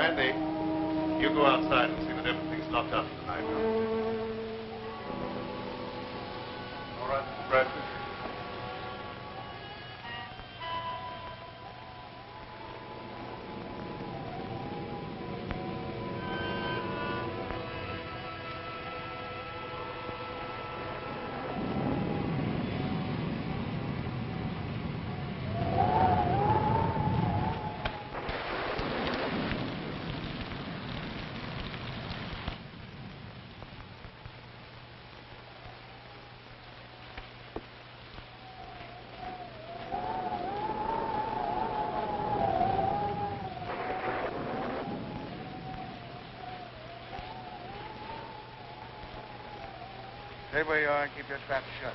Andy, you go outside and see that everything's locked up tonight. All right, Mr. Bradford. Stay where you are and keep your trap shut.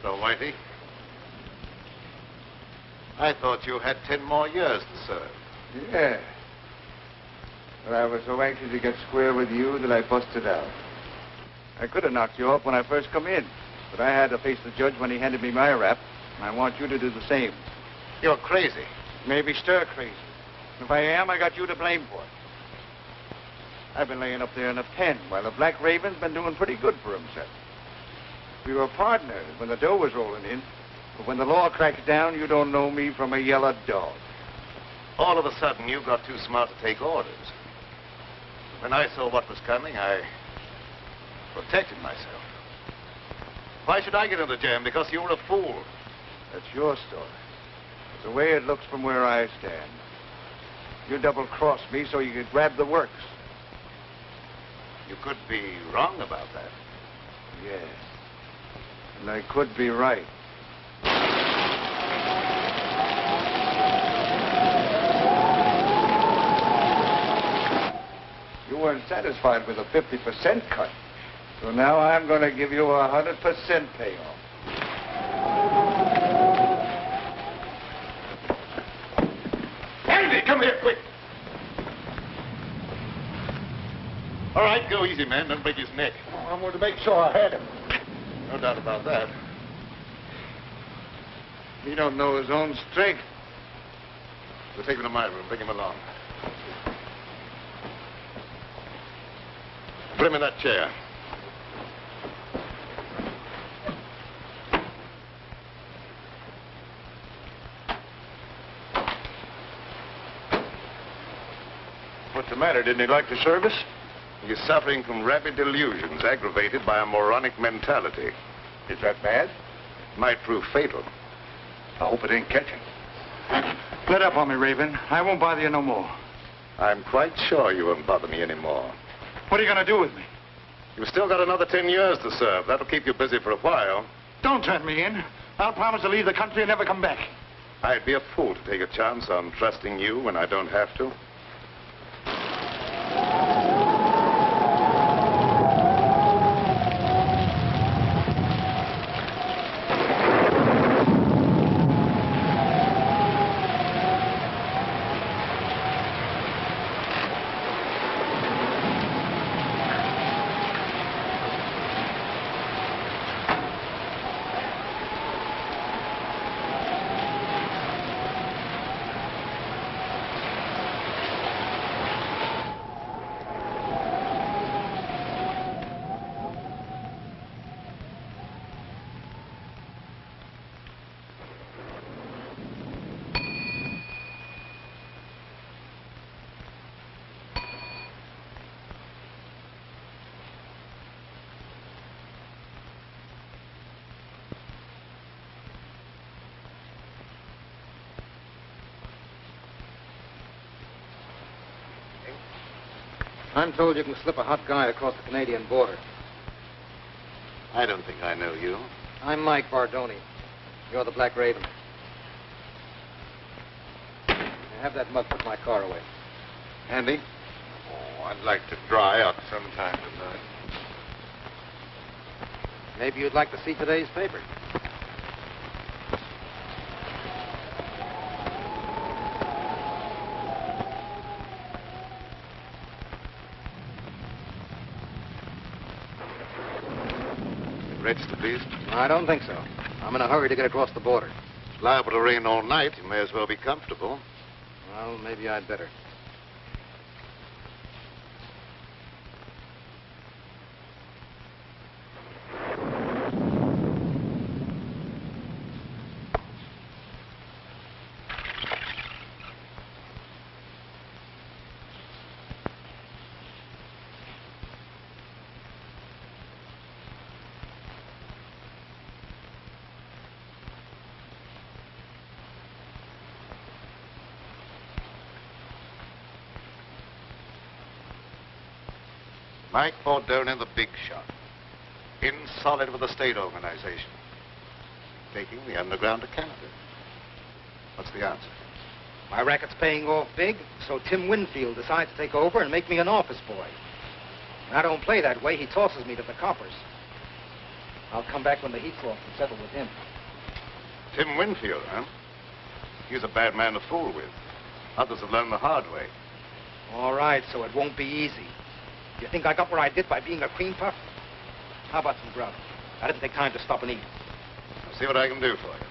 So, Whitey, I thought you had 10 more years to serve. Yeah. But I was so anxious to get square with you that I busted out. I could have knocked you off when I first come in, but I had to face the judge when he handed me my rap, and I want you to do the same. You're crazy. Maybe stir crazy. If I am, I got you to blame for it. I've been laying up there in a pen while the Black Raven's been doing pretty good for himself. We were partners when the dough was rolling in, but when the law cracks down, you don't know me from a yellow dog. All of a sudden, you got too smart to take orders. When I saw what was coming, I protected myself. Why should I get into jam? Because you were a fool. That's your story. It's the way it looks from where I stand. You double-crossed me so you could grab the works. You could be wrong about that. Yes. And I could be right. You weren't satisfied with a 50% cut. So now I'm going to give you a 100% payoff. Andy, come here, quick. All right, go easy, man. Don't break his neck. I wanted to make sure I had him. No doubt about that. He don't know his own strength. We'll take him to my room. Bring him along. Put him in that chair. What's the matter? Didn't he like the service? He's suffering from rapid delusions aggravated by a moronic mentality. Is that bad? Might prove fatal. I hope it ain't catching. Let up on me, Raven. I won't bother you no more. I'm quite sure you won't bother me anymore. What are you going to do with me? You've still got another 10 years to serve. That'll keep you busy for a while. Don't turn me in. I'll promise to leave the country and never come back. I'd be a fool to take a chance on trusting you when I don't have to. I'm told you can slip a hot guy across the Canadian border. I don't think I know you. I'm Mike Bardoni. You're the Black Raven. Now have that mug put my car away. Andy? Oh, I'd like to dry up sometime tonight. Maybe you'd like to see today's paper. Register, please. I don't think so. I'm in a hurry to get across the border. It's liable to rain all night. You may as well be comfortable. Well, maybe I'd better. Mike Bordone, the big shot. In solid with the state organization. Taking the underground to Canada. What's the answer? My racket's paying off big, so Tim Winfield decides to take over and make me an office boy. When I don't play that way, he tosses me to the coppers. I'll come back when the heat's off and settle with him. Tim Winfield, huh? He's a bad man to fool with. Others have learned the hard way. All right, so it won't be easy. You think I got where I did by being a cream puff? How about some grub? I didn't take time to stop and eat. I'll see what I can do for you.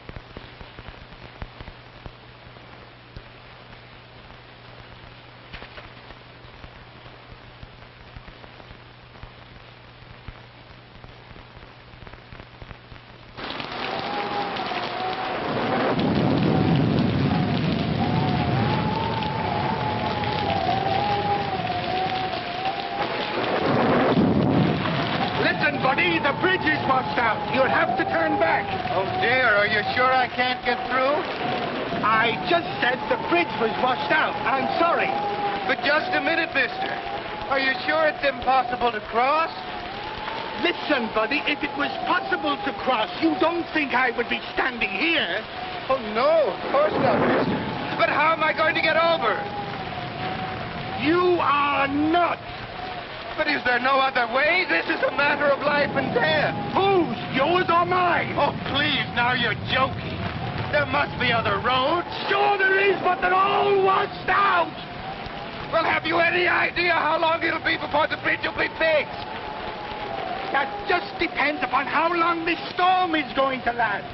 You'll have to turn back. Oh, dear. Are you sure I can't get through? I just said the bridge was washed out. I'm sorry. But just a minute, mister. Are you sure it's impossible to cross? Listen, buddy, if it was possible to cross, you don't think I would be standing here? Oh, no, of course not, mister. But how am I going to get over? You are nuts. But is there no other way? This is a matter of life and death. Whose? Yours or mine? Oh, please, now you're joking. There must be other roads. Sure there is, but they're all washed out. Well, have you any idea how long it'll be before the bridge will be fixed? That just depends upon how long this storm is going to last.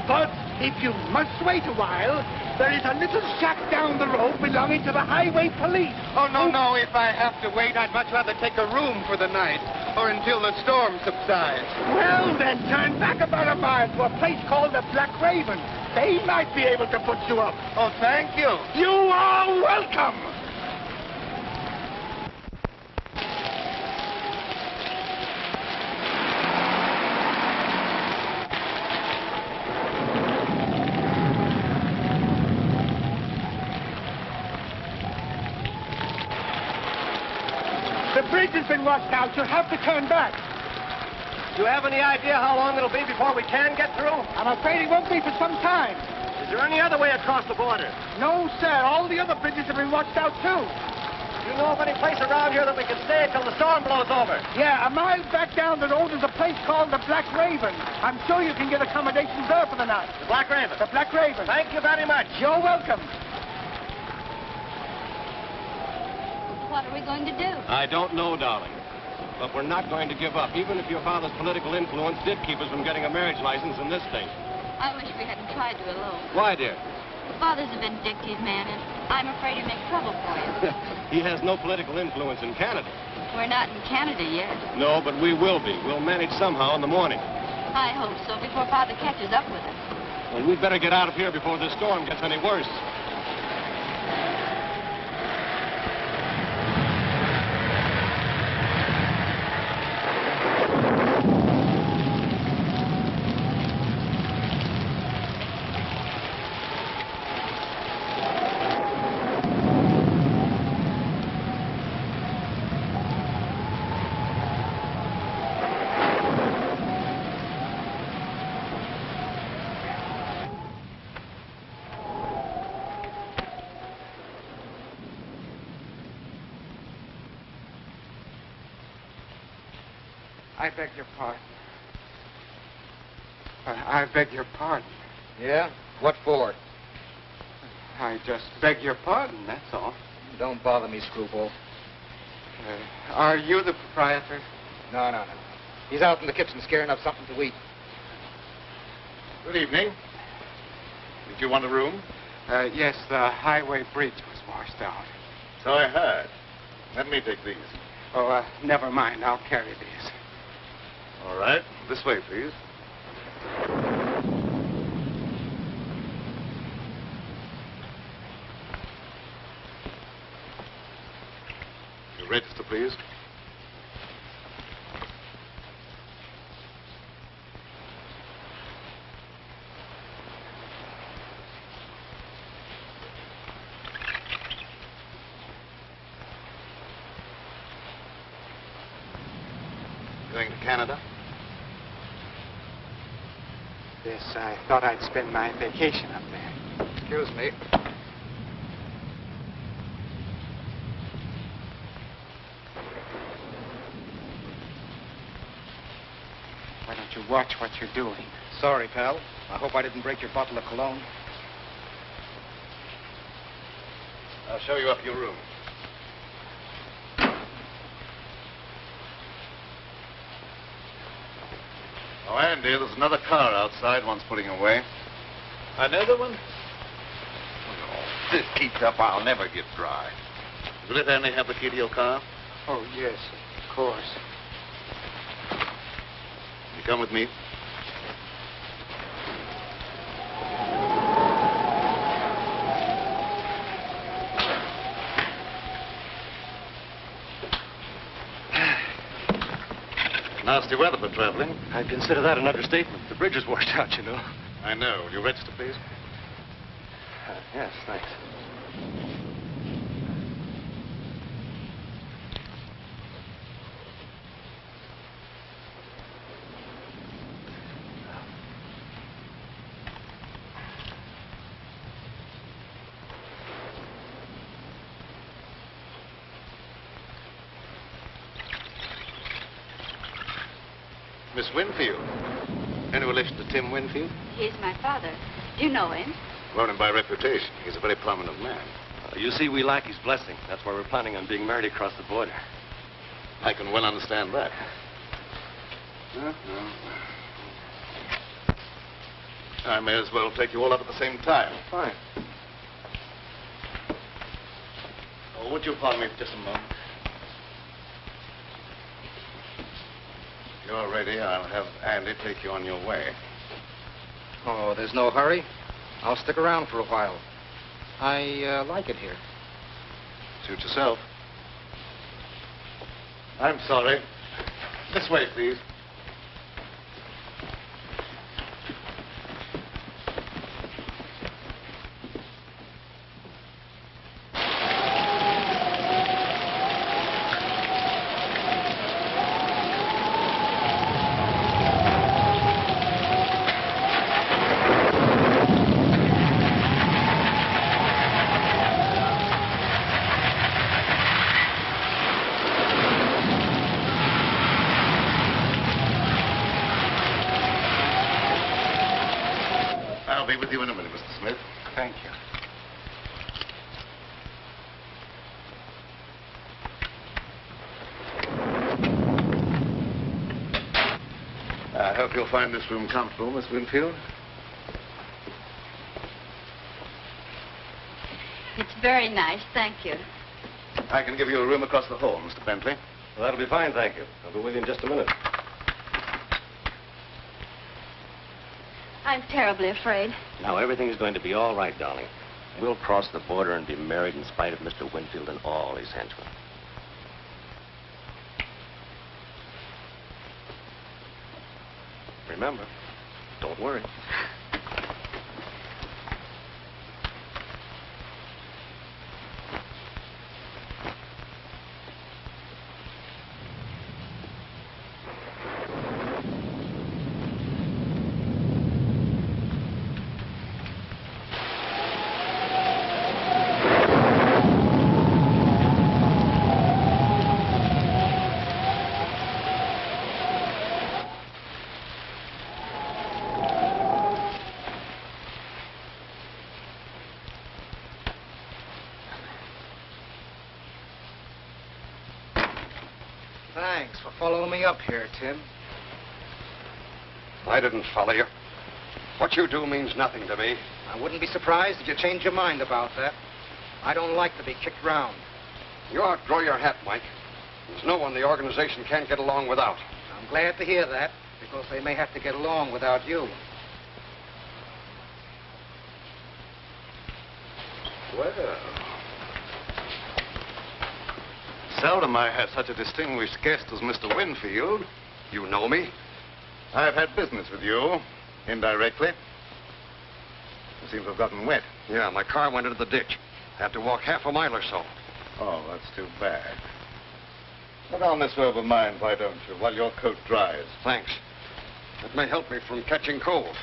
But if you must wait a while, there is a little shack down the road belonging to the highway police. Oh, no. If I have to wait, I'd much rather take a room for the night, or until the storm subsides. Well, then, turn back about a mile to a place called the Black Raven. They might be able to put you up. Oh, thank you. You are welcome. The bridge has been washed out. You'll have to turn back. Do you have any idea how long it'll be before we can get through? I'm afraid it won't be for some time. Is there any other way across the border? No, sir. All the other bridges have been washed out, too. Do you know of any place around here that we can stay until the storm blows over? Yeah, a mile back down the road is a place called the Black Raven. I'm sure you can get accommodations there for the night. The Black Raven? The Black Raven. Thank you very much. You're welcome. What are we going to do? I don't know, darling. But we're not going to give up, even if your father's political influence did keep us from getting a marriage license in this state. I wish we hadn't tried to elope. Why, dear? Father's a vindictive man, and I'm afraid he'll make trouble for you. He has no political influence in Canada. We're not in Canada yet. No, but we will be. We'll manage somehow in the morning. I hope so, before Father catches up with us. Well, we'd better get out of here before this storm gets any worse. I beg your pardon. I beg your pardon. Yeah? What for? I just beg your pardon, that's all. Don't bother me, screwball. Are you the proprietor? No. He's out in the kitchen scaring up something to eat. Good evening. Did you want a room? Yes, the highway bridge was washed out. So I heard. Let me take these. Oh, never mind. I'll carry these. All right. This way, please. Your register, please. Going to Canada? Yes, I thought I'd spend my vacation up there. Excuse me. Why don't you watch what you're doing? Sorry, pal. I hope I didn't break your bottle of cologne. I'll show you up your room. Oh, Andy, there's another car outside one's putting away. Another one? Oh, this keeps up, I'll never get dry. Will it Andy have the key to your car? Oh, yes, of course. You come with me. Nasty weather for traveling. I'd consider that an understatement. The bridge is washed out, you know. I know. Will you register, please? Yes, thanks. Miss Winfield. Any relation to Tim Winfield? He's my father. Do you know him? Known him by reputation. He's a very prominent man. You see, we lack his blessing. That's why we're planning on being married across the border. I can well understand that. I may as well take you all up at the same time. Fine. Oh, would you pardon me for just a moment? If you're ready, I'll have Andy take you on your way. Oh, there's no hurry. I'll stick around for a while. I like it here. Suit yourself. I'm sorry. This way, please. I'll be with you in a minute, Mr. Smith. Thank you. I hope you'll find this room comfortable, Miss Winfield. It's very nice, thank you. I can give you a room across the hall, Mr. Bentley. Well, that'll be fine, thank you. I'll be with you in just a minute. I'm terribly afraid. Now, everything's going to be all right, darling. We'll cross the border and be married in spite of Mr. Winfield and all his henchmen. Remember, don't worry. Thanks for following me up here, Tim. I didn't follow you. What you do means nothing to me. I wouldn't be surprised if you change your mind about that. I don't like to be kicked round. You outgrow your hat, Mike. There's no one the organization can't get along without. I'm glad to hear that, because they may have to get along without you. Well, seldom I have such a distinguished guest as Mr. Winfield. You know me? I've had business with you, indirectly. You seem to have gotten wet. Yeah, my car went into the ditch. Had to walk half a mile or so. Oh, that's too bad. Look on this robe of mine, why don't you, while your coat dries? Thanks. It may help me from catching cold.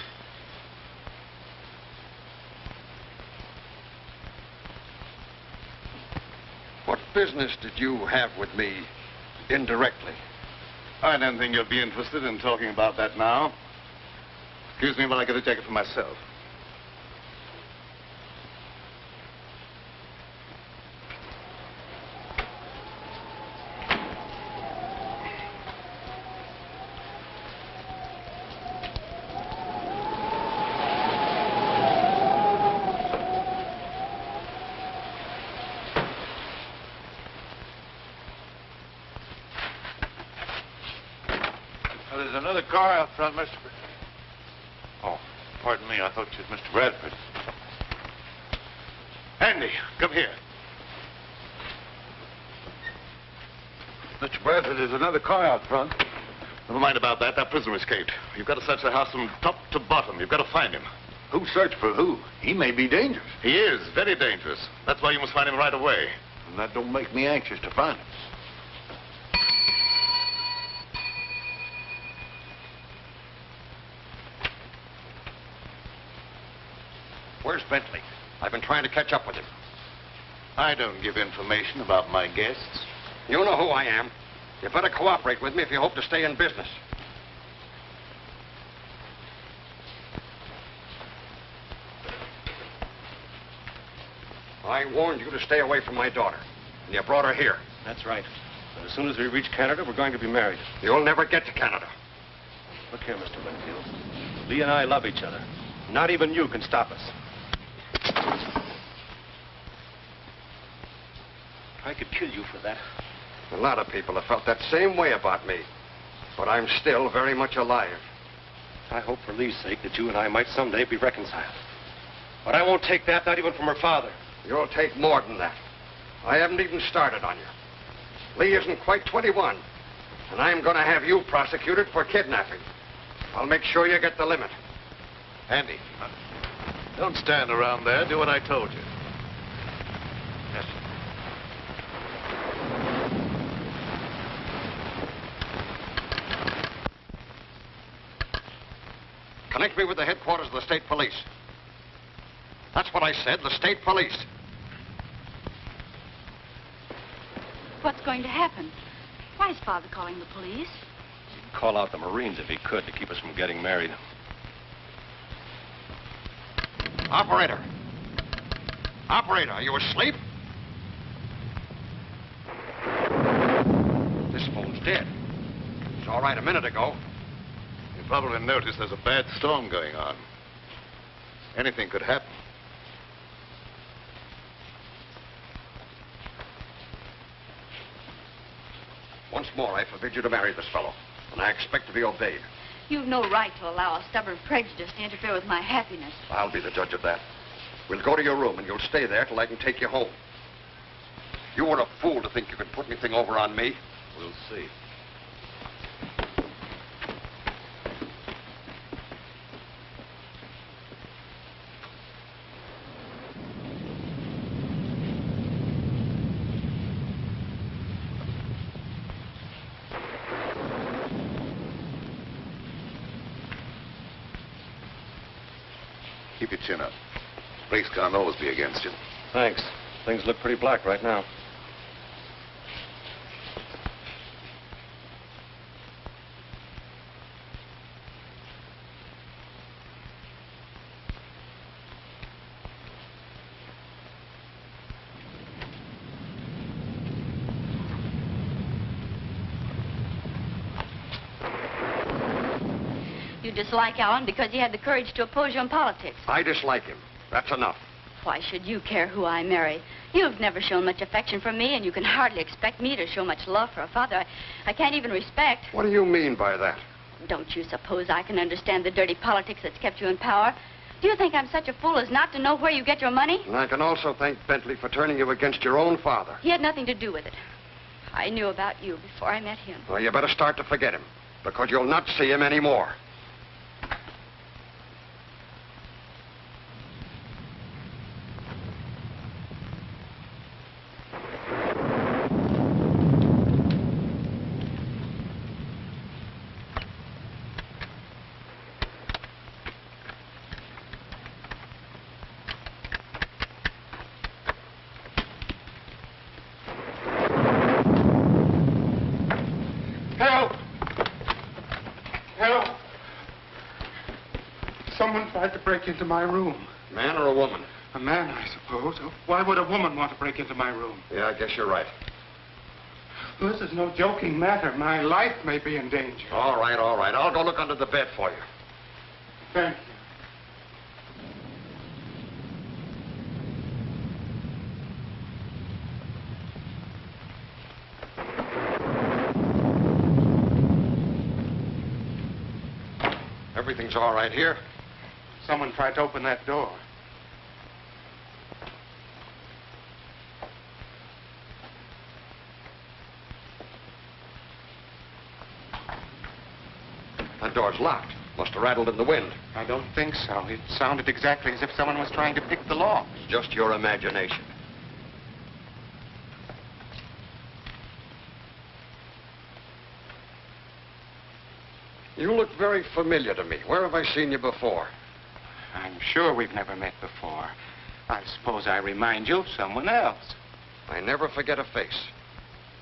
What business did you have with me indirectly? I don't think you'll be interested in talking about that now. Excuse me while I get a jacket for myself. There's another car out front, Mr. Oh, pardon me. I thought you was Mr. Bradford. Andy, come here. Mr. Bradford, there's another car out front. Never mind about that. That prisoner escaped. You've got to search the house from top to bottom. You've got to find him. Who searched for who? He may be dangerous. He is very dangerous. That's why you must find him right away. And that don't make me anxious to find him. Where's Bentley? I've been trying to catch up with him. I don't give information about my guests. You know who I am. You better cooperate with me if you hope to stay in business. I warned you to stay away from my daughter, and you brought her here. That's right. But as soon as we reach Canada, we're going to be married. You'll never get to Canada. Look here, Mr. Winfield. Lee and I love each other. Not even you can stop us. I could kill you for that. A lot of people have felt that same way about me. But I'm still very much alive. I hope for Lee's sake that you and I might someday be reconciled. But I won't take that, not even from her father. You'll take more than that. I haven't even started on you. Lee isn't quite 21. And I'm going to have you prosecuted for kidnapping. I'll make sure you get the limit. Andy, don't stand around there. Do what I told you. Yes, sir. Connect me with the headquarters of the state police. That's what I said, the state police. What's going to happen? Why is Father calling the police? He'd call out the Marines if he could to keep us from getting married. Operator. Operator, are you asleep? This phone's dead. It's all right a minute ago. You probably noticed there's a bad storm going on. Anything could happen. Once more, I forbid you to marry this fellow, and I expect to be obeyed. You've no right to allow a stubborn prejudice to interfere with my happiness. I'll be the judge of that. We'll go to your room, and you'll stay there till I can take you home. You were a fool to think you could put anything over on me. We'll see. Keep your chin up. Race can't always be against you. Thanks. Things look pretty black right now. You dislike Alan because he had the courage to oppose you in politics. I dislike him. That's enough. Why should you care who I marry? You've never shown much affection for me, and you can hardly expect me to show much love for a father I can't even respect. What do you mean by that? Don't you suppose I can understand the dirty politics that's kept you in power? Do you think I'm such a fool as not to know where you get your money? And I can also thank Bentley for turning you against your own father. He had nothing to do with it. I knew about you before I met him. Well, you better start to forget him, because you'll not see him anymore. Someone tried to break into my room. Man or a woman? A man, I suppose. Why would a woman want to break into my room? Yeah, I guess you're right. This is no joking matter. My life may be in danger. All right, all right. I'll go look under the bed for you. Thank you. Everything's all right here. Someone tried to open that door. That door's locked. Must have rattled in the wind. I don't think so. It sounded exactly as if someone was trying to pick the lock. Just your imagination. You look very familiar to me. Where have I seen you before? I'm sure we've never met before. I suppose I remind you of someone else. I never forget a face.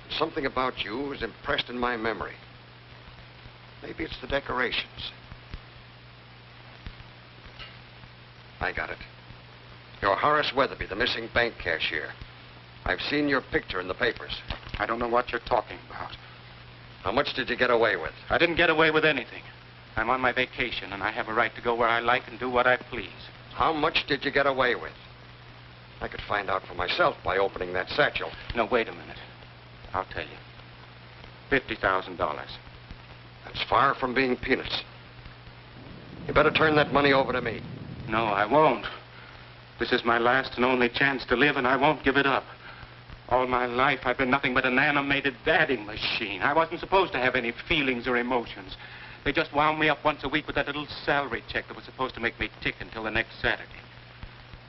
Something about you is impressed in my memory. Maybe it's the decorations. I got it. You're Horace Weatherby, the missing bank cashier. I've seen your picture in the papers. I don't know what you're talking about. How much did you get away with? I didn't get away with anything. I'm on my vacation, and I have a right to go where I like and do what I please. How much did you get away with? I could find out for myself by opening that satchel. No, wait a minute. I'll tell you. $50,000. That's far from being peanuts. You better turn that money over to me. No, I won't. This is my last and only chance to live, and I won't give it up. All my life, I've been nothing but an animated dadding machine. I wasn't supposed to have any feelings or emotions. They just wound me up once a week with that little salary check that was supposed to make me tick until the next Saturday.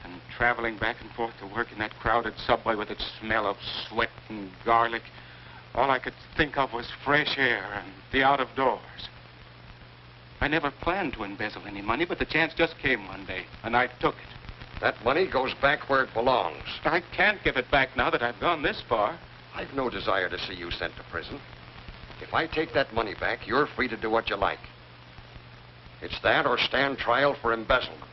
And traveling back and forth to work in that crowded subway with its smell of sweat and garlic, all I could think of was fresh air and the out of doors. I never planned to embezzle any money, but the chance just came one day, and I took it. That money goes back where it belongs. I can't give it back now that I've gone this far. I've no desire to see you sent to prison. If I take that money back, you're free to do what you like. It's that or stand trial for embezzlement.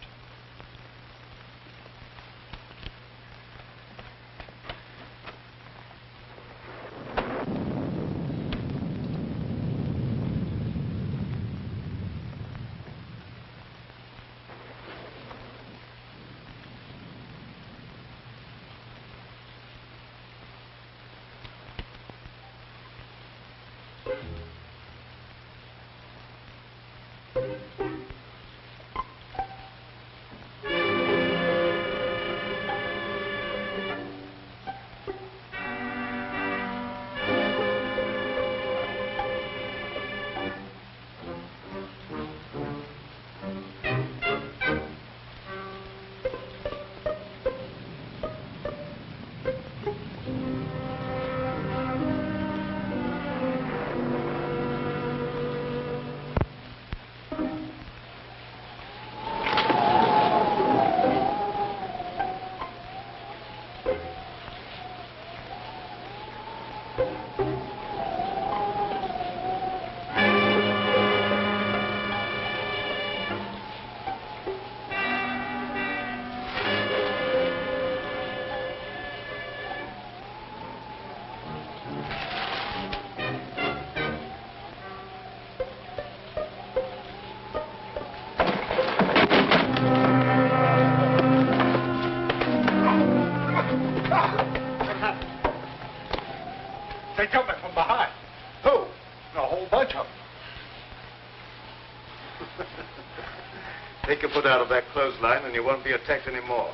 Take your foot out of that clothesline and you won't be attacked anymore.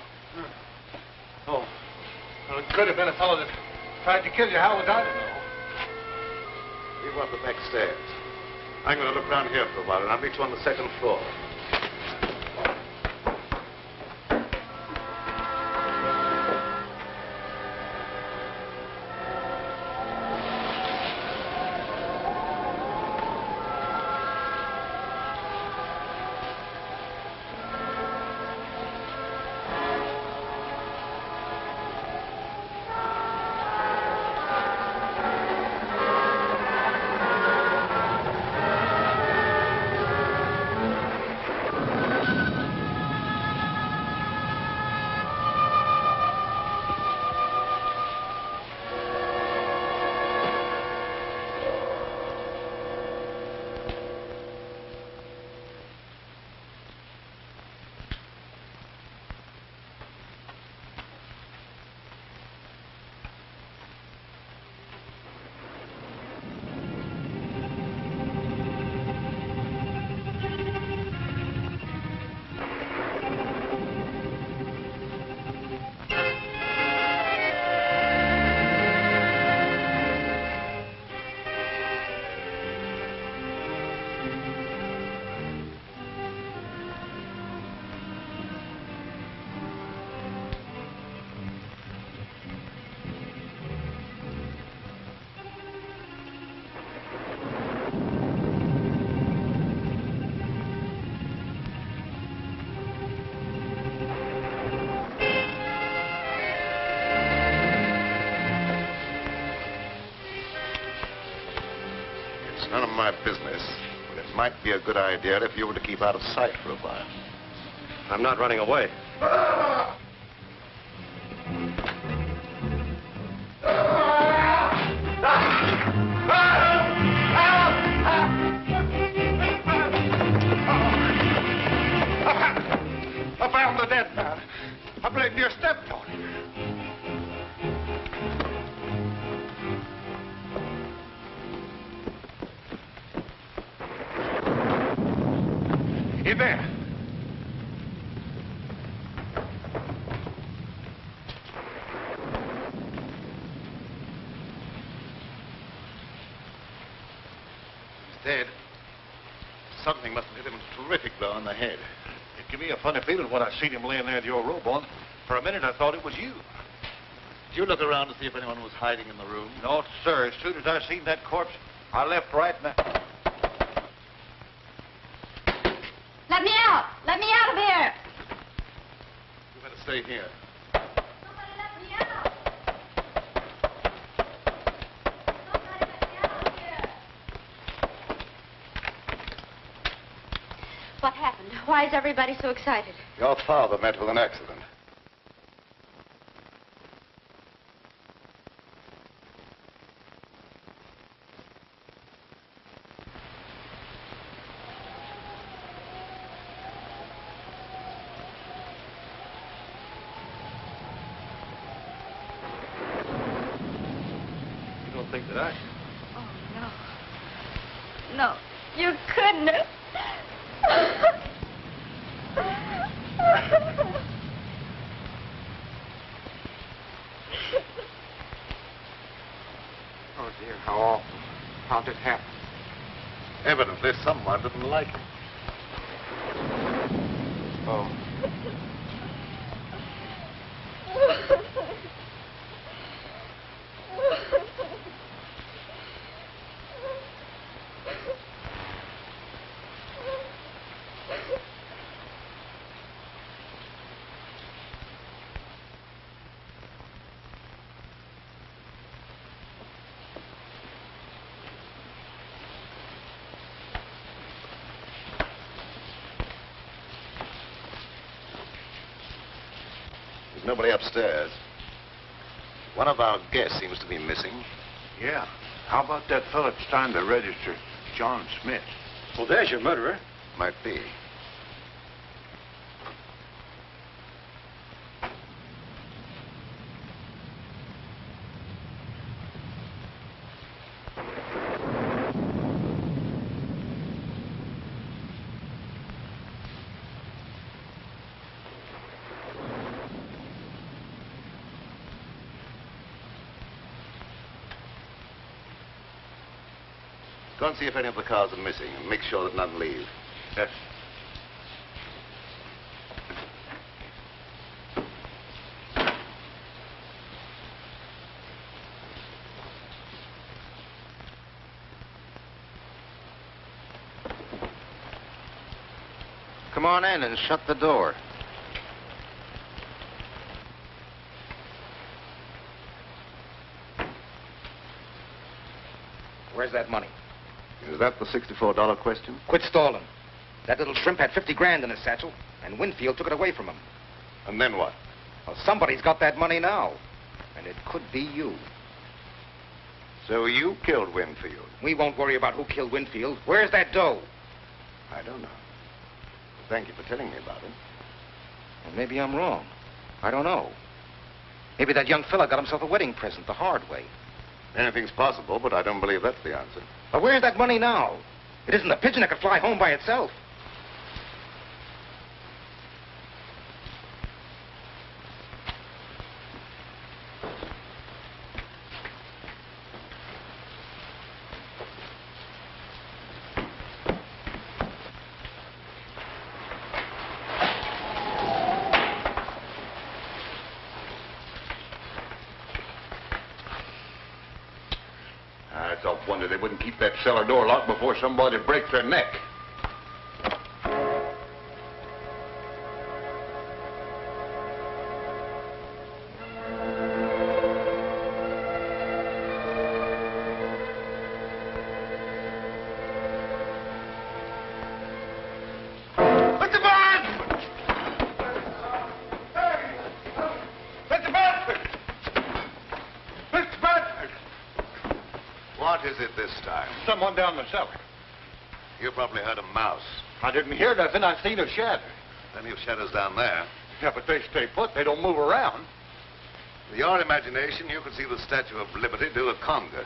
Oh. Well, it could have been a fellow that tried to kill you. How was I to know? You want the back stairs. I'm going to look around here for a while, and I'll meet you on the second floor. None of my business, but it might be a good idea if you were to keep out of sight for a while. I'm not running away. I found the dead man. I blame you stepped on him. In there. He's dead. Something must have hit him a terrific blow in the head. It gave me a funny feeling when I seen him laying there with your robe on. For a minute, I thought it was you. Did you look around to see if anyone was hiding in the room? No, sir. As soon as I seen that corpse, I left right now. Let me out! Let me out of here! You better stay here. Somebody let me out! Somebody let me out of here! What happened? Why is everybody so excited? Your father met with an accident. Think that I... Oh, no. No, you couldn't have. Oh, dear, how awful. How'd it happen? Evidently, someone didn't like him. Oh. Nobody upstairs. One of our guests seems to be missing. Yeah. How about that fellow that's trying to register, John Smith? Well, there's your murderer. Might be. Go and see if any of the cars are missing and make sure that none leave. Yes. Come on in and shut the door. Where's that money? Is that the $64 question? Quit stalling. That little shrimp had 50 grand in his satchel, and Winfield took it away from him. And then what? Well, somebody's got that money now, and it could be you. So you killed Winfield? We won't worry about who killed Winfield. Where's that dough? I don't know. Thank you for telling me about it. Well, maybe I'm wrong. I don't know. Maybe that young fella got himself a wedding present the hard way. Anything's possible, but I don't believe that's the answer. But where's that money now? It isn't a pigeon that could fly home by itself. It's a wonder they wouldn't keep that cellar door locked before somebody breaks their neck. What is it this time? Someone down the cellar. You probably heard a mouse. I didn't hear nothing. I seen a shadow. Plenty of shadows down there. Yeah, but they stay put. They don't move around. With your imagination, you could see the Statue of Liberty do a conga.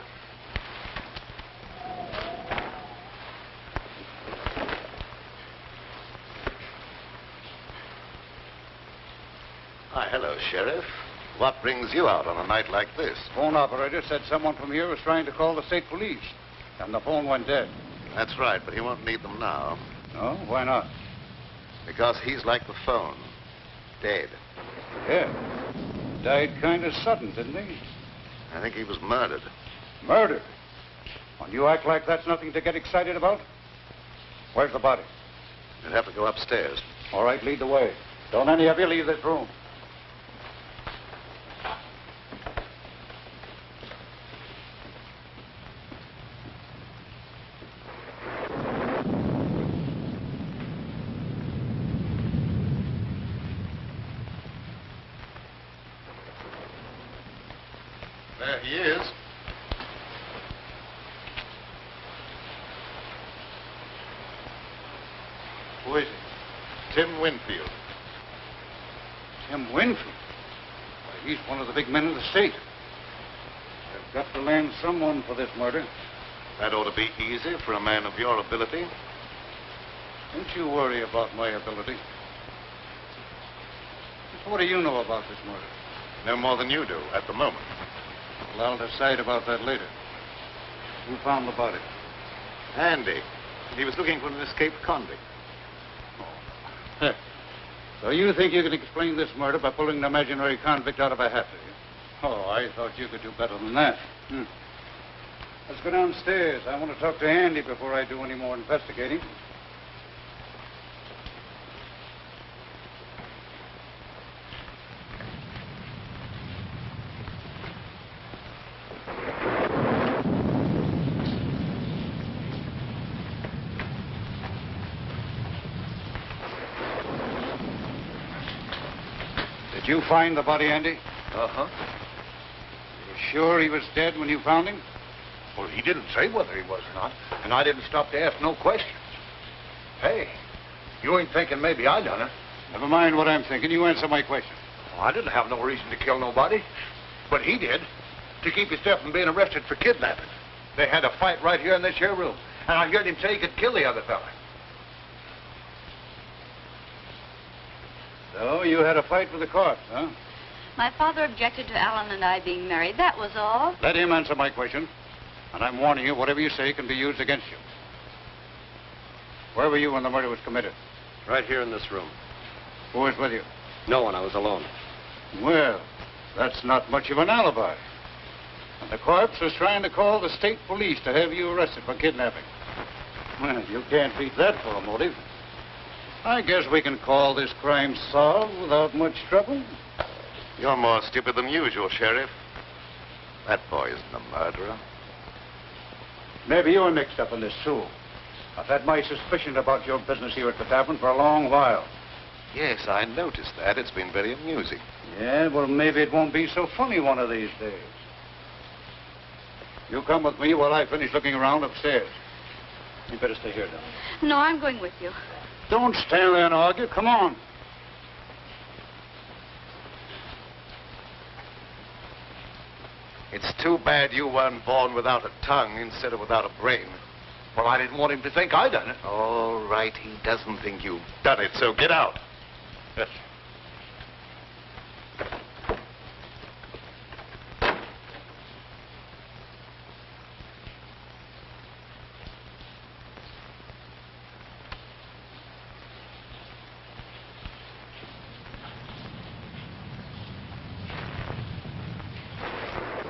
Hi, hello, Sheriff. What brings you out on a night like this? Phone operator said someone from here was trying to call the state police, and the phone went dead. That's right, but he won't need them now. No? Why not? Because he's like the phone. Dead. Yeah. Died kind of sudden, didn't he? I think he was murdered. Murdered? And you act like that's nothing to get excited about? Where's the body? You'd have to go upstairs. All right, lead the way. Don't any of you leave this room. There he is. Who is it? Tim Winfield. Tim Winfield? Why, he's one of the big men in the state. They've got to land someone for this murder. That ought to be easy for a man of your ability. Don't you worry about my ability. What do you know about this murder? No more than you do at the moment. Well, I'll decide about that later. Who found the body? Andy. He was looking for an escaped convict. Oh. So you think you can explain this murder by pulling an imaginary convict out of a hat, do you? Oh, I thought you could do better than that. Let's go downstairs. I want to talk to Andy before I do any more investigating. Did you find the body, Andy? Uh-huh. You sure he was dead when you found him? Well, he didn't say whether he was or not, and I didn't stop to ask no questions. Hey, you ain't thinking maybe I done it? Never mind what I'm thinking. You answer my question. Well, I didn't have no reason to kill nobody, but he did, to keep himself from being arrested for kidnapping. They had a fight right here in this here room, and I heard him say he could kill the other fella. So you had a fight with the cops, huh? My father objected to Alan and I being married. That was all. Let him answer my question. And I'm warning you, whatever you say can be used against you. Where were you when the murder was committed? Right here in this room. Who was with you? No one. I was alone. Well, that's not much of an alibi. And the corpse was trying to call the state police to have you arrested for kidnapping. Well, you can't beat that for a motive. I guess we can call this crime solved without much trouble. You're more stupid than usual, Sheriff. That boy isn't a murderer. Maybe you're mixed up in this, too. I've had my suspicion about your business here at the tavern for a long while. Yes, I noticed that. It's been very amusing. Yeah, well, maybe it won't be so funny one of these days. You come with me while I finish looking around upstairs. You better stay here, darling. No, I'm going with you. Don't stand there and argue. Come on. It's too bad you weren't born without a tongue instead of without a brain. Well, I didn't want him to think I done it. All right, he doesn't think you've done it, so get out. Yes.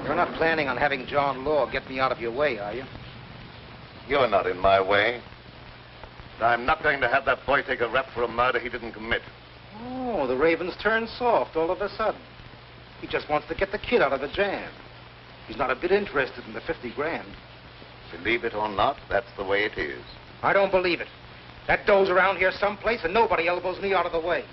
You're not planning on having John Law get me out of your way, are you? You're not in my way. I'm not going to have that boy take a rap for a murder he didn't commit. Oh, the Raven's turned soft all of a sudden. He just wants to get the kid out of the jam. He's not a bit interested in the 50 grand. Believe it or not, that's the way it is. I don't believe it. That dough's around here someplace and nobody elbows me out of the way.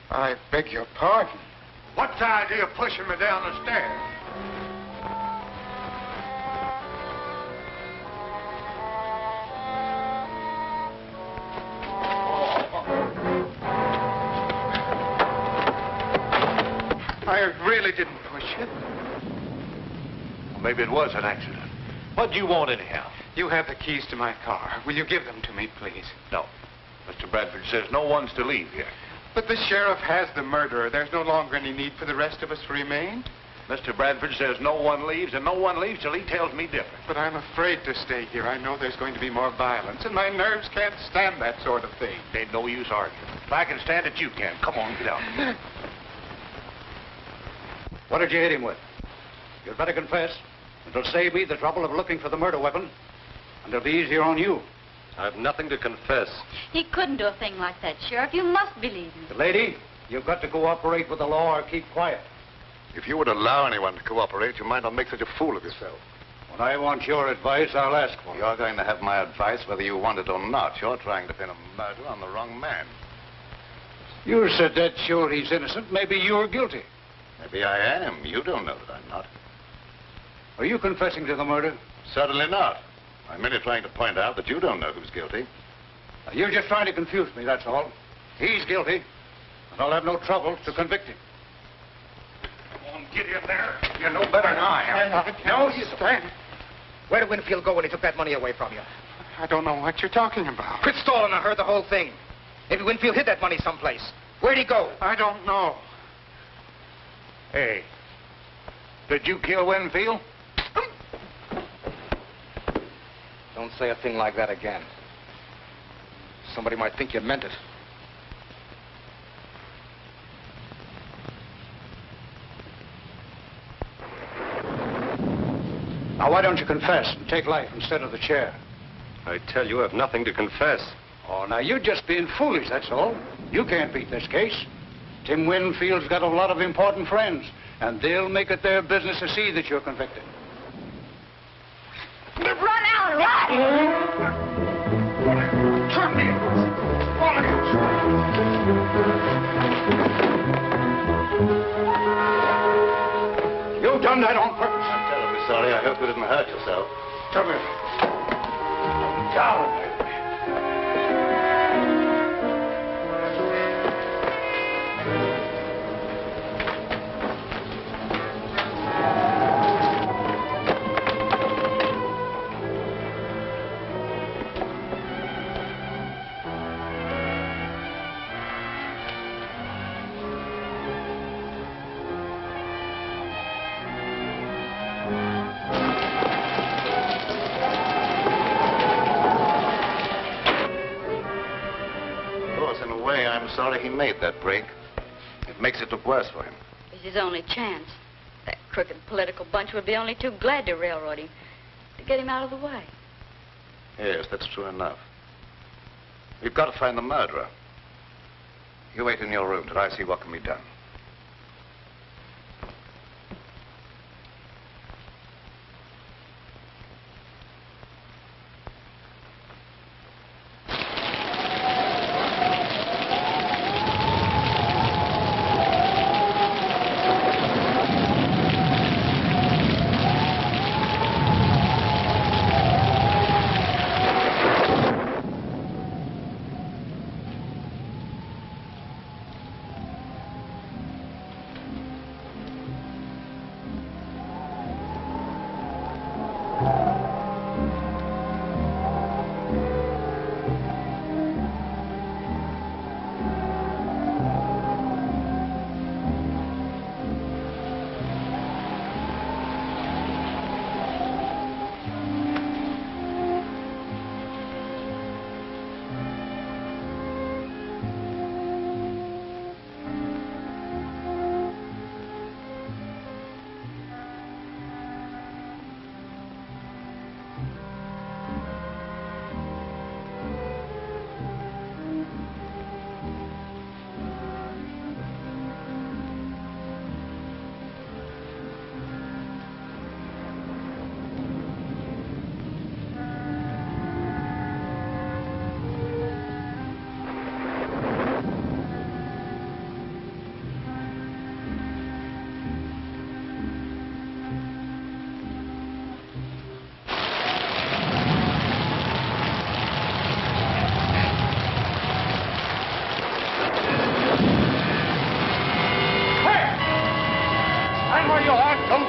I beg your pardon. What's the idea of pushing me down the stairs? I really didn't push you. Well, maybe it was an accident. What do you want anyhow? You have the keys to my car. Will you give them to me, please? No. Mr. Bradford says no one's to leave here. But the sheriff has the murderer. There's no longer any need for the rest of us to remain. Mr. Bradford says no one leaves, and no one leaves till he tells me different. But I'm afraid to stay here. I know there's going to be more violence, and my nerves can't stand that sort of thing. Ain't no use arguing. If I can stand it, you can. Come on, get out. What did you hit him with? You'd better confess. It'll save me the trouble of looking for the murder weapon, and it'll be easier on you. I've nothing to confess. He couldn't do a thing like that, Sheriff. You must believe me. Lady, you've got to cooperate with the law or keep quiet. If you would allow anyone to cooperate, you might not make such a fool of yourself. When I want your advice, I'll ask for it. You're going to have my advice whether you want it or not. You're trying to pin a murder on the wrong man. You said that sure he's innocent. Maybe you're guilty. Maybe I am. You don't know that I'm not. Are you confessing to the murder? Certainly not. I'm merely trying to point out that you don't know who's guilty. Now, you're just trying to confuse me, that's all. He's guilty, and I'll have no trouble to convict him. Come on, get in there. You're no better than I am. No, you stand. Where did Winfield go when he took that money away from you? I don't know what you're talking about. Quit stalling. I heard the whole thing. Maybe Winfield hid that money someplace. Where'd he go? I don't know. Hey, did you kill Winfield? Don't say a thing like that again. Somebody might think you meant it. Now, why don't you confess and take life instead of the chair? I tell you, I have nothing to confess. Oh, now, you're just being foolish, that's all. You can't beat this case. Tim Winfield's got a lot of important friends, and they'll make it their business to see that you're convicted. Run out, run! Turn me. All of you. done that on purpose. I'm terribly sorry. I hope you didn't hurt yourself. Come here. Down, baby. I'm sorry he made that break. It makes it look worse for him. It's his only chance. That crooked political bunch would be only too glad to railroad him, to get him out of the way. Yes, that's true enough. We've got to find the murderer. You wait in your room till I see what can be done.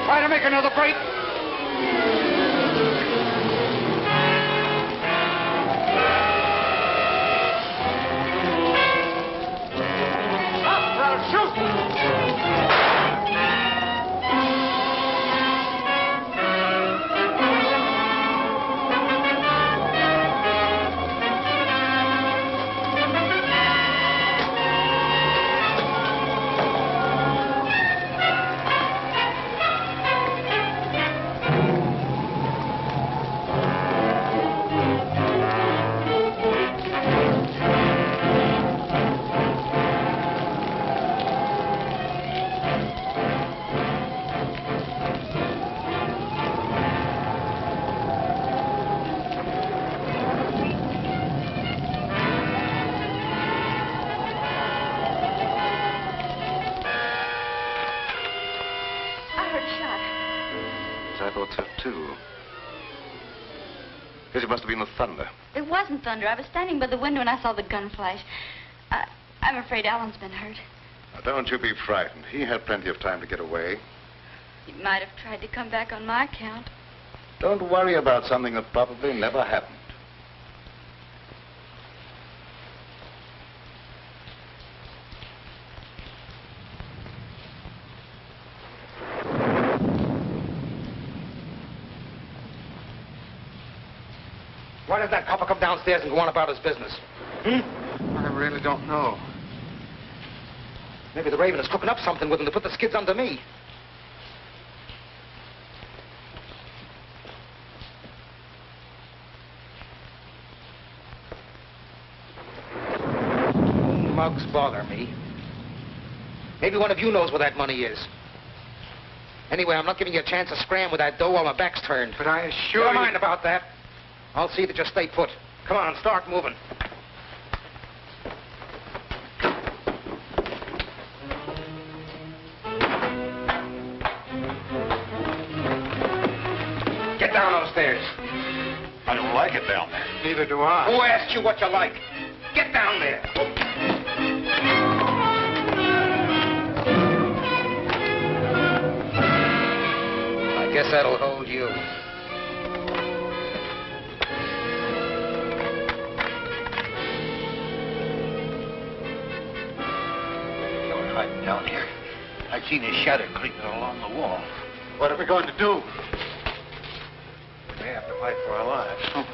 Try to make another break. Stop, or I'll shoot. I thought so, too. Guess it must have been the thunder. It wasn't thunder. I was standing by the window and I saw the gun flash. I'm afraid Alan's been hurt. Now, don't you be frightened. He had plenty of time to get away. He might have tried to come back on my account. Don't worry about something that probably never happened. Why did that copper come downstairs and go on about his business? I really don't know. Maybe the Raven is cooking up something with him to put the skids under me. Mugs bother me. Maybe one of you knows where that money is. Anyway, I'm not giving you a chance to scram with that dough while my back's turned. But I assure you... Never mind about that. I'll see that you stay put. Come on, start moving. Get down those stairs. I don't like it down there. Neither do I. Who asked you what you like? Get down there. I guess that'll hold you. You're hiding down here. I seen his shadow creeping along the wall. What are we going to do? We may have to fight for our lives.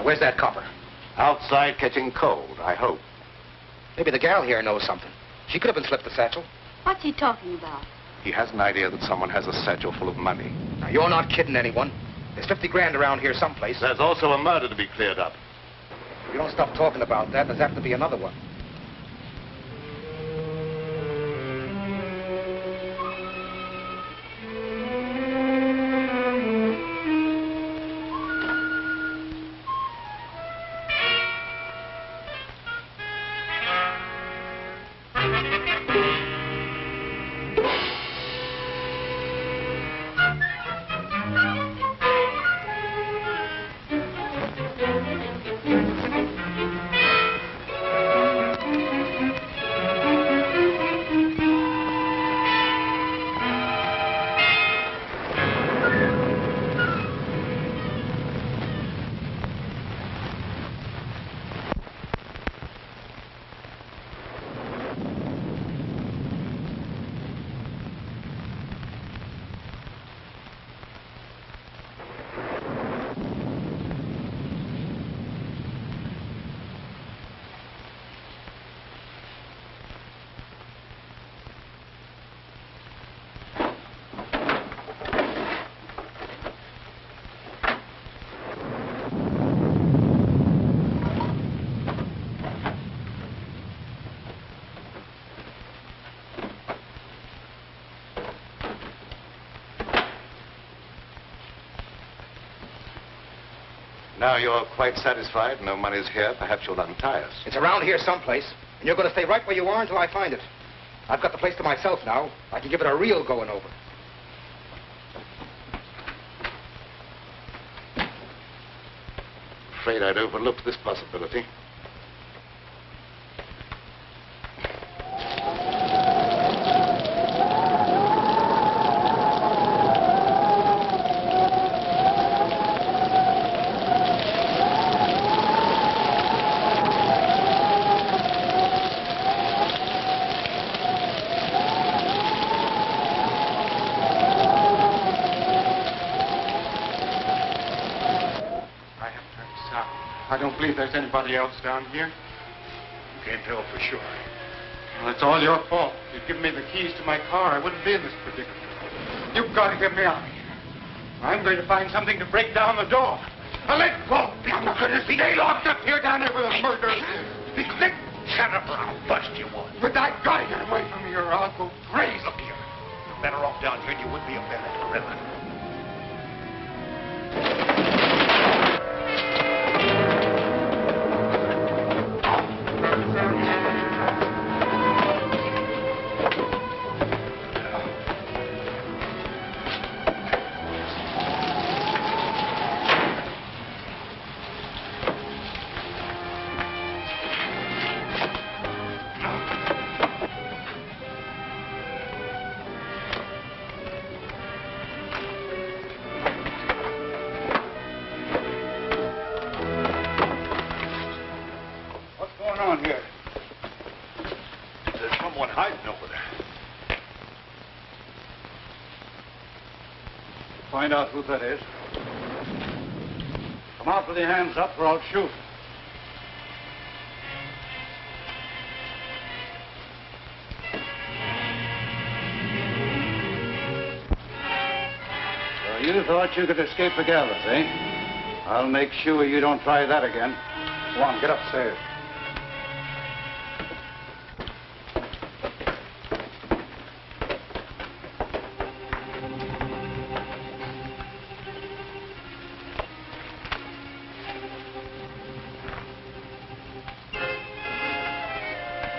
Where's that copper? Outside catching cold, I hope. Maybe the gal here knows something. She could have been slipped the satchel. What's he talking about? He has an idea that someone has a satchel full of money. Now, you're not kidding anyone. There's 50 grand around here someplace. There's also a murder to be cleared up. If you don't stop talking about that, there's apt to be another one. Now you're quite satisfied, no money's here, perhaps you'll untie us. It's around here someplace, and you're going to stay right where you are until I find it. I've got the place to myself now. I can give it a real going over. Afraid I'd overlooked this possibility. I don't believe there's anybody else down here. You can't tell for sure. Well, it's all your fault. You'd given me the keys to my car, I wouldn't be in this predicament. You've got to get me out of here. I'm going to find something to break down the door. Now, let go! I'm not going to see they locked up here down there with a murder. Shut up or I'll bust you one. But I got to get away from here or I'll go crazy. Look here. You're better off down here than you would be up there at the river. someone hiding over there. Find out who that is. Come out with your hands up or I'll shoot. So you thought you could escape the gallows, eh? I'll make sure you don't try that again. Come on, get upstairs.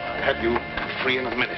I'll have you free in a minute.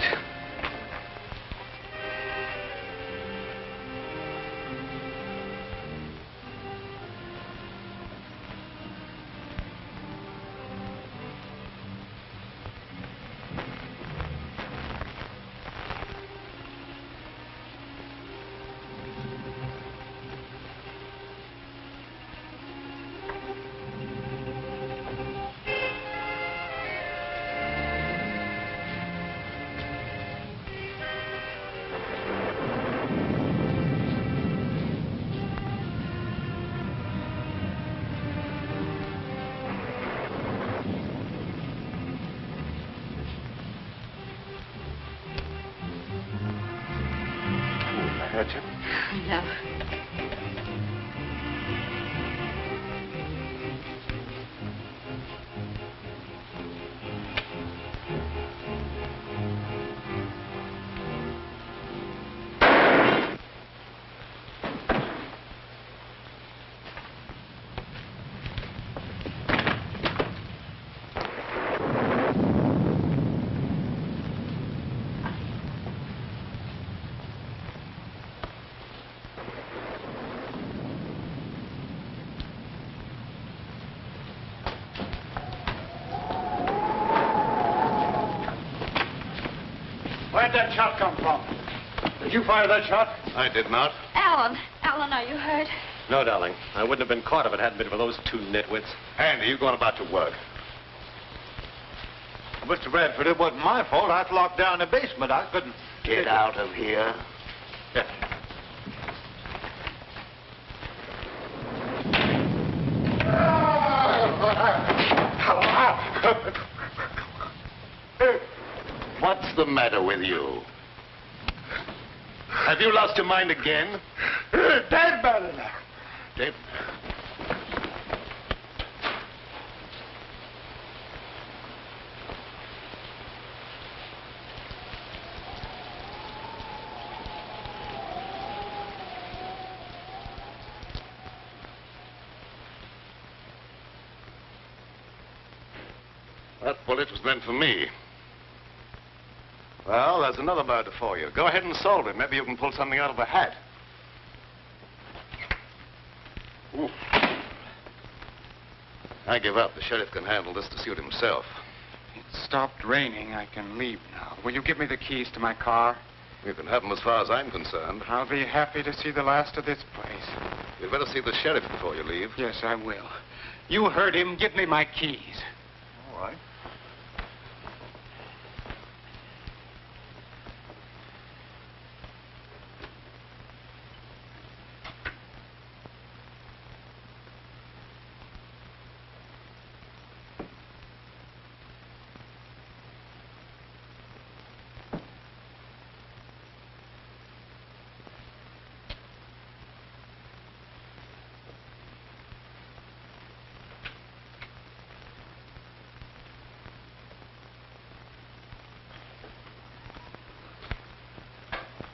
No. Where'd that shot come from? Did you fire that shot? I did not. Alan, are you hurt? No, darling. I wouldn't have been caught if it hadn't been for those two nitwits. Andy, you going about your work. Mr. Bradford, it wasn't my fault. I was locked down in the basement. I couldn't... Get out of here. Yes. What's the matter with you? Have you lost your mind again? Dead, Mariner. Dead? That bullet was meant for me. Well, there's another murder for you. Go ahead and solve it. Maybe you can pull something out of the hat. Ooh. I give up. The sheriff can handle this to suit himself. It stopped raining. I can leave now. Will you give me the keys to my car? You can have them as far as I'm concerned. I'll be happy to see the last of this place. You'd better see the sheriff before you leave. Yes, I will. You heard him. Give me my keys. All right.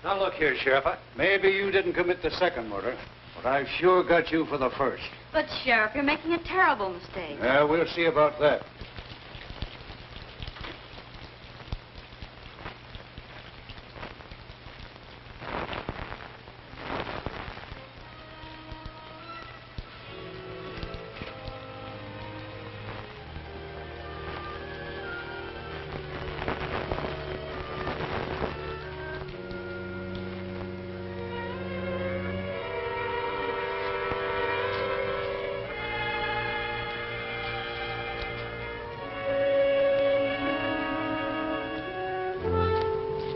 Now, look here, Sheriff. Maybe you didn't commit the second murder, but I've sure got you for the first. But, Sheriff, you're making a terrible mistake. Yeah, we'll see about that.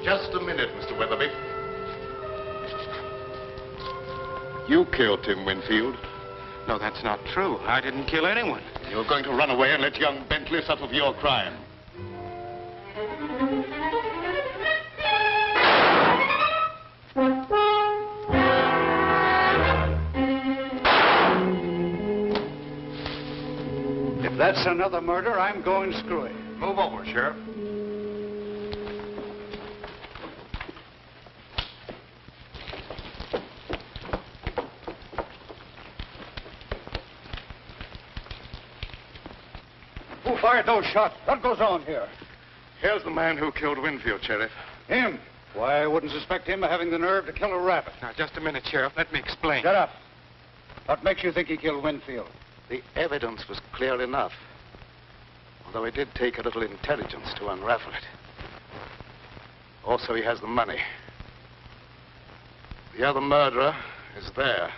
Just a minute, Mr. Weatherby. You killed Tim Winfield. No, that's not true. I didn't kill anyone. You're going to run away and let young Bentley suffer for your crime. If that's another murder, I'm going screwy. Move over, Sheriff. Who fired those shots? What goes on here? Here's the man who killed Winfield, Sheriff. Him? Why, I wouldn't suspect him of having the nerve to kill a rabbit. Now, just a minute, Sheriff. Let me explain. Shut up. What makes you think he killed Winfield? The evidence was clear enough. Although it did take a little intelligence to unravel it. Also, he has the money. The other murderer is there.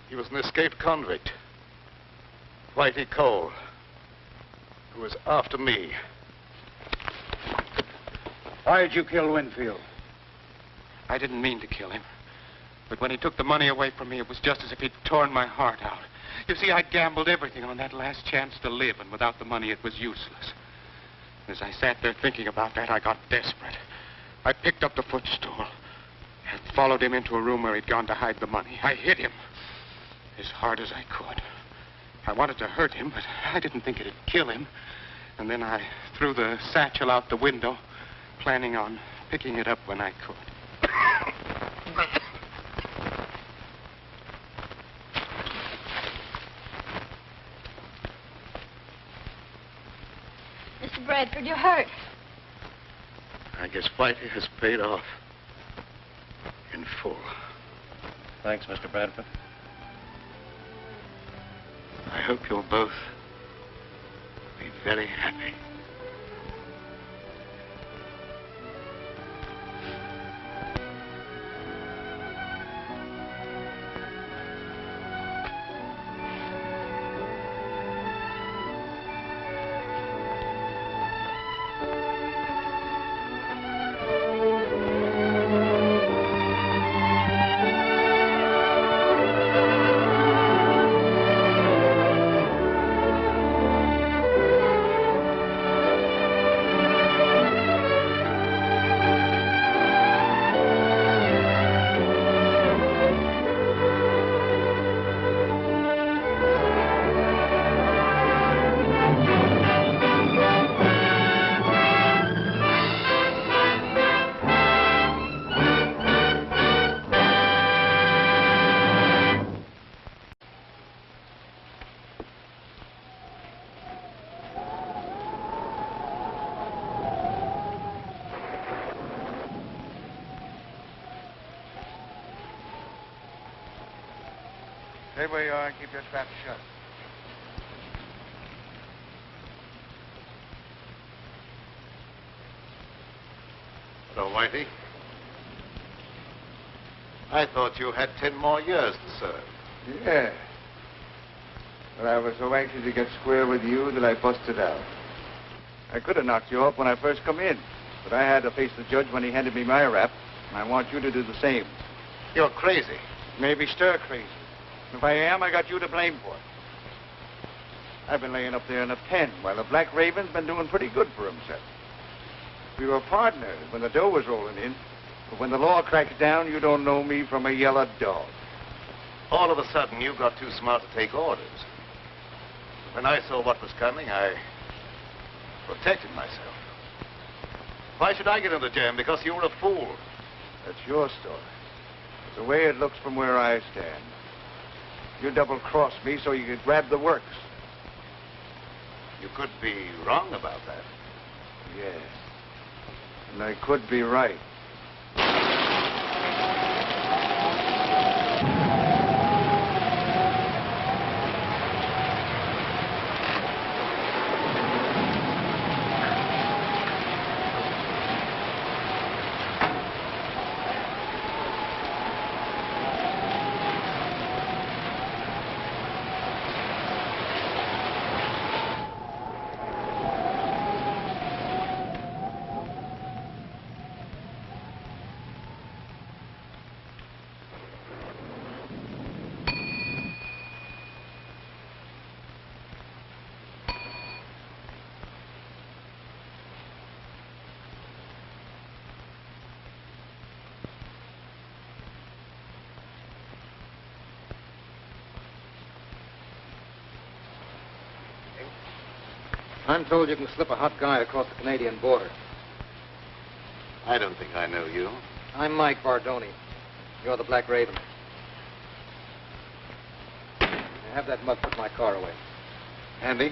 He was an escaped convict. Whitey Cole, who was after me. Why did you kill Winfield? I didn't mean to kill him. But when he took the money away from me, it was just as if he'd torn my heart out. You see, I gambled everything on that last chance to live, and without the money, it was useless. As I sat there thinking about that, I got desperate. I picked up the footstool and followed him into a room where he'd gone to hide the money. I hit him as hard as I could. I wanted to hurt him, but I didn't think it'd kill him. And then I threw the satchel out the window, planning on picking it up when I could. Mr. Bradford, you're hurt. I guess Whitey has paid off in full. Thanks, Mr. Bradford. I hope you'll both be very happy. Stay where you are and keep your trap shut. Hello, Whitey. I thought you had 10 more years to serve. Yeah. But I was so anxious to get square with you that I busted out. I could have knocked you off when I first come in, but I had to face the judge when he handed me my rap, and I want you to do the same. You're crazy. Maybe stir crazy. If I am, I got you to blame for it. I've been laying up there in a pen while the Black Raven's been doing pretty good for himself. We were partners when the dough was rolling in, but when the law cracks down, you don't know me from a yellow dog. All of a sudden, you got too smart to take orders. When I saw what was coming, I protected myself. Why should I get in the jam? Because you were a fool. That's your story. It's the way it looks from where I stand. You double-crossed me so you could grab the works. You could be wrong about that. Yes. And I could be right. I'm told you can slip a hot guy across the Canadian border. I don't think I know you. I'm Mike Bardoni. You're the Black Raven. Have that mug put my car away. Andy?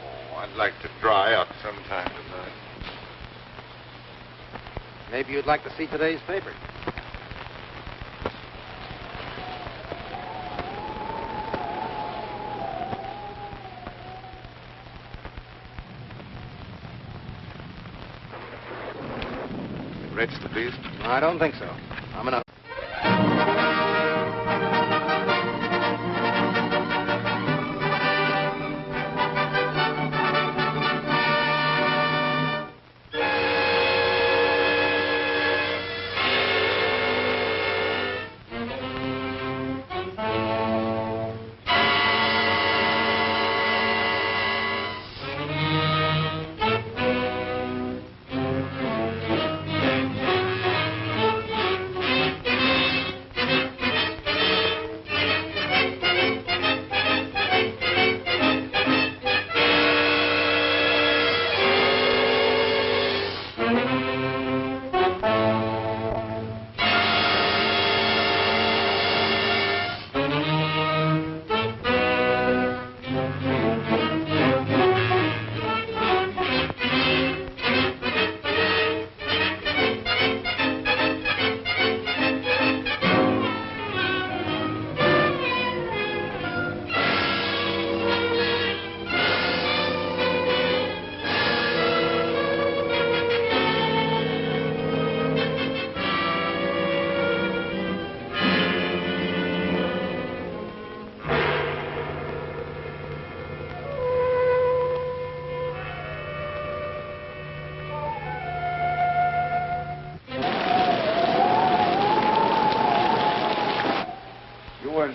Oh, I'd like to dry out sometime tonight. Maybe you'd like to see today's paper. Register, please. I don't think so. I'm enough.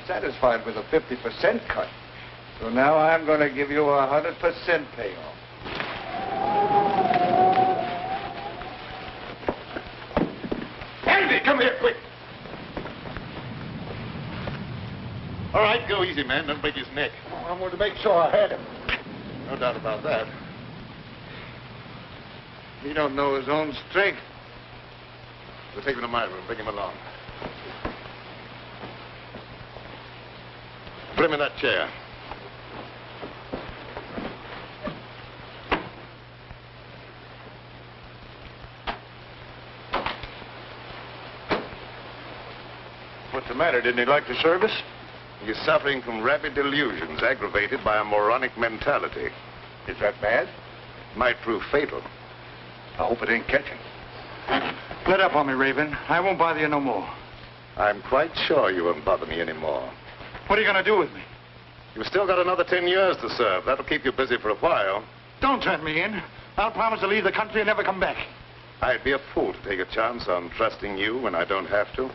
Satisfied with a 50% cut. So now I'm going to give you a 100% payoff. Andy, come here, quick. All right, go easy, man. Don't break his neck. Oh, I wanted to make sure I had him. No doubt about that. He don't know his own strength. We'll take him to my room. Bring him along. Put him in that chair. What's the matter? Didn't he like the service? He's suffering from rapid delusions aggravated by a moronic mentality. Is that bad? Might prove fatal. I hope it ain't catching. Let up on me, Raven. I won't bother you no more. I'm quite sure you won't bother me anymore. What are you going to do with me? You've still got another 10 years to serve. That'll keep you busy for a while. Don't turn me in. I'll promise to leave the country and never come back. I'd be a fool to take a chance on trusting you when I don't have to.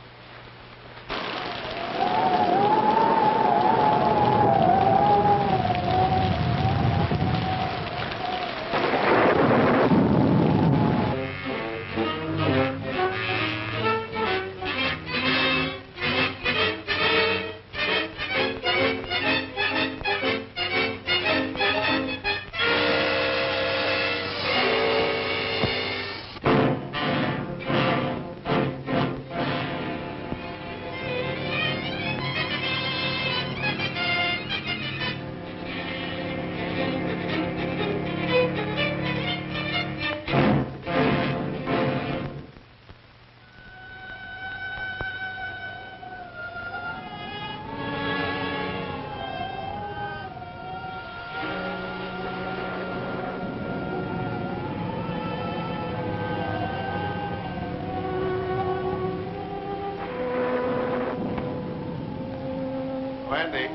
Andy,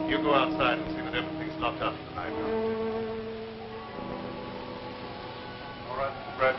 you go outside and see that everything's locked up tonight. All right, Brad.